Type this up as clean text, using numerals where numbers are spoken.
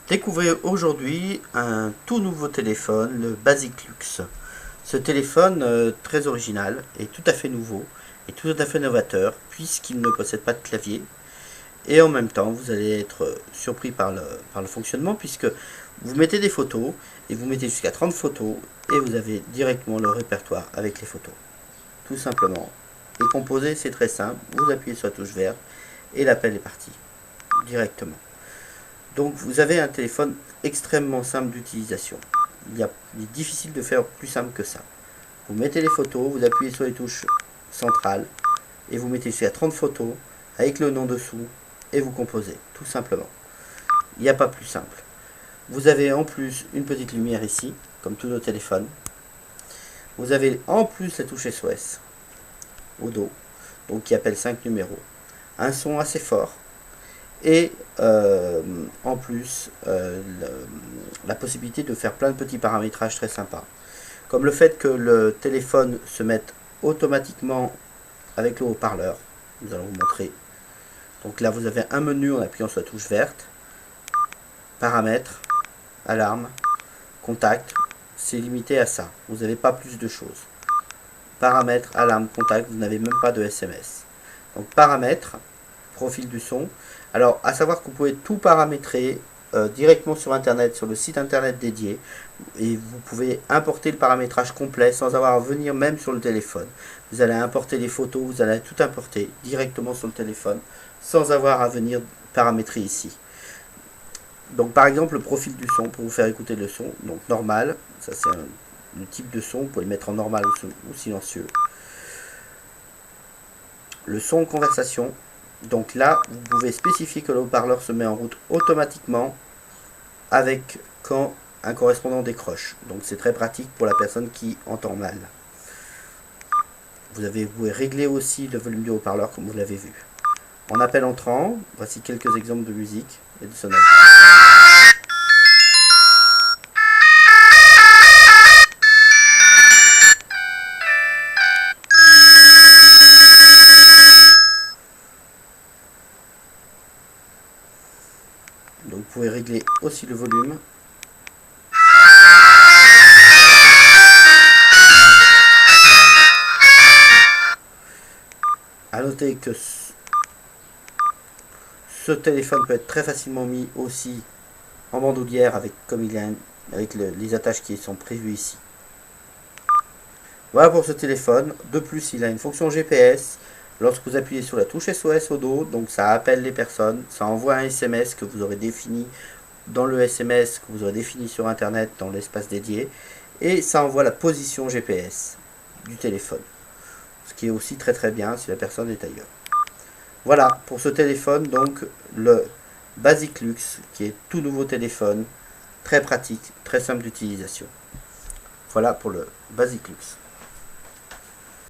Découvrez aujourd'hui un tout nouveau téléphone, le Basic Lux. Ce téléphone très original et tout à fait nouveau et tout à fait novateur puisqu'il ne possède pas de clavier. Et en même temps, vous allez être surpris par le fonctionnement puisque vous mettez des photos et vous mettez jusqu'à 30 photos et vous avez directement le répertoire avec les photos. Tout simplement. Et composer, c'est très simple. Vous appuyez sur la touche verte et l'appel est parti directement. Donc vous avez un téléphone extrêmement simple d'utilisation. Il est difficile de faire plus simple que ça. Vous mettez les photos, vous appuyez sur les touches centrales et vous mettez jusqu'à 30 photos avec le nom dessous et vous composez, tout simplement. Il n'y a pas plus simple. Vous avez en plus une petite lumière ici, comme tous nos téléphones. Vous avez en plus la touche SOS au dos, donc qui appelle 5 numéros. Un son assez fort. Et en plus la possibilité de faire plein de petits paramétrages très sympas, comme le fait que le téléphone se mette automatiquement avec le haut-parleur. Nous allons vous montrer. Donc là vous avez un menu en appuyant sur la touche verte, paramètres, alarme, contact, c'est limité à ça, vous n'avez pas plus de choses. Paramètres, alarme, contact, vous n'avez même pas de SMS. Donc paramètres, profil du son. Alors, à savoir que vous pouvez tout paramétrer directement sur Internet, sur le site Internet dédié. Et vous pouvez importer le paramétrage complet sans avoir à venir même sur le téléphone. Vous allez importer les photos, vous allez tout importer directement sur le téléphone sans avoir à venir paramétrer ici. Donc, par exemple, le profil du son pour vous faire écouter le son. Donc, normal, ça c'est le type de son, vous pouvez le mettre en normal ou silencieux. Le son conversation. Donc là, vous pouvez spécifier que le haut-parleur se met en route automatiquement avec quand un correspondant décroche. Donc c'est très pratique pour la personne qui entend mal. Vous pouvez régler aussi le volume du haut-parleur comme vous l'avez vu. En appel entrant, voici quelques exemples de musique et de sonneries. Donc vous pouvez régler aussi le volume. A noter que ce téléphone peut être très facilement mis aussi en bandoulière avec les attaches qui sont prévues ici. Voilà pour ce téléphone. De plus, il a une fonction GPS. Lorsque vous appuyez sur la touche SOS au dos, donc ça appelle les personnes, ça envoie un SMS que vous aurez défini dans le SMS, que vous aurez défini sur Internet dans l'espace dédié, et ça envoie la position GPS du téléphone. Ce qui est aussi très très bien si la personne est ailleurs. Voilà pour ce téléphone, donc le Basic Lux, qui est tout nouveau téléphone, très pratique, très simple d'utilisation. Voilà pour le Basic Lux.